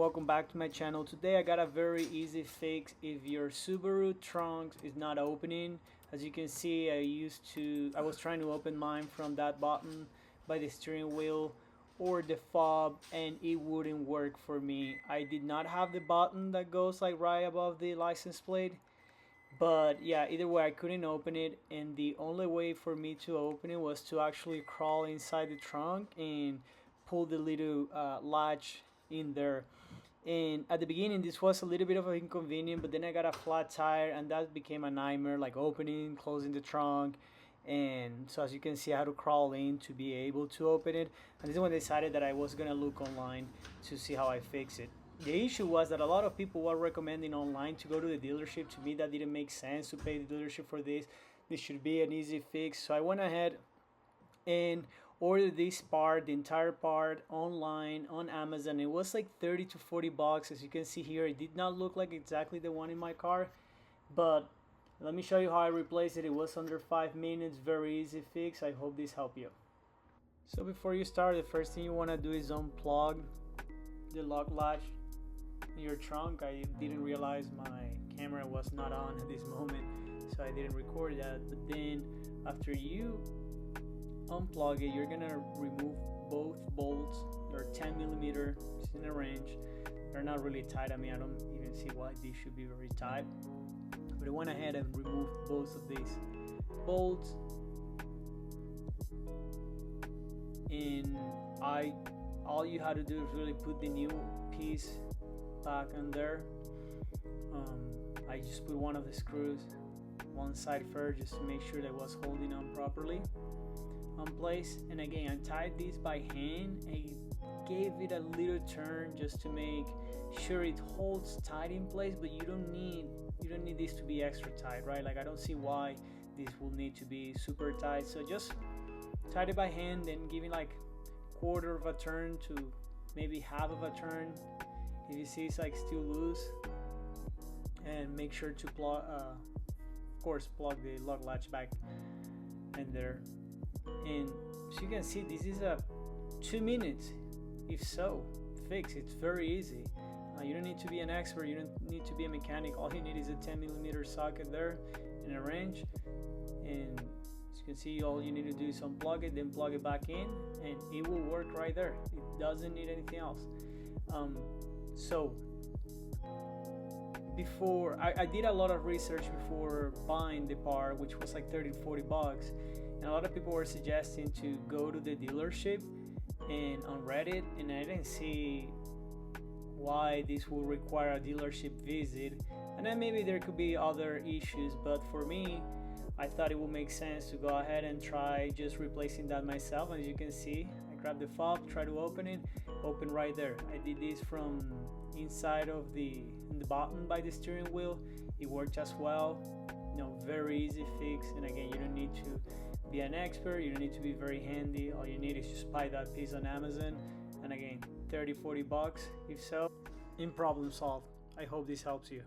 welcome back to my channel. Today I got a very easy fix if your Subaru trunk is not opening. As you can see, I was trying to open mine from that button by the steering wheel or the fob, and it wouldn't work for me. I did not have the button that goes like right above the license plate, but yeah, either way I couldn't open it, and the only way for me to open it was to actually crawl inside the trunk and pull the little latch in there. And at the beginning this was a little bit of an inconvenience, but then I got a flat tire and that became a nightmare, like opening, closing the trunk. And so as you can see, I had to crawl in to be able to open it, and this is when I decided that I was gonna look online to see how I fix it. The issue was that a lot of people were recommending online to go to the dealership. To me, that didn't make sense to pay the dealership for this. This should be an easy fix. So I went ahead and ordered this part, the entire part, online on Amazon. It was like 30 to 40 bucks. As you can see here, it did not look like exactly the one in my car, but let me show you how I replaced it. It was under 5 minutes, very easy fix. I hope this helped you. So before you start, the first thing you want to do is unplug the lock latch in your trunk. I didn't realize my camera was not on at this moment, so I didn't record that. But then after you unplug it, you're gonna remove both bolts. They're 10 millimeter in a wrench. They're not really tight. I mean, I don't even see why these should be very tight, but I went ahead and removed both of these bolts, and all you had to do is really put the new piece back in there. I just put one of the screws one side first just to make sure that it was holding on properly on place, and again I tied this by hand. I gave it a little turn just to make sure it holds tight in place, but you don't need this to be extra tight, right? Like I don't see why this will need to be super tight. So just tie it by hand and give it like quarter of a turn to maybe half of a turn. If you see it's like still loose, and make sure to plug of course plug the lock latch back in there. And as you can see, this is a 2 minutes if so fix. It's very easy. You don't need to be an expert, you don't need to be a mechanic. All you need is a 10 millimeter socket there and a wrench, and as you can see, all you need to do is unplug it, then plug it back in, and it will work right there. It doesn't need anything else. So before I did a lot of research before buying the part, which was like 30-40 bucks, and a lot of people were suggesting to go to the dealership and on Reddit, and I didn't see why this will require a dealership visit. And then maybe there could be other issues, but for me, I thought it would make sense to go ahead and try just replacing that myself. And as you can see, I grabbed the fob, try to open it, open right there. I did this from inside of the button by the steering wheel. It worked as well. Very easy fix. And again, you don't need to be an expert, you don't need to be very handy. All you need is just buy that piece on Amazon, and again 30-40 bucks if so, in problem solved. I hope this helps you.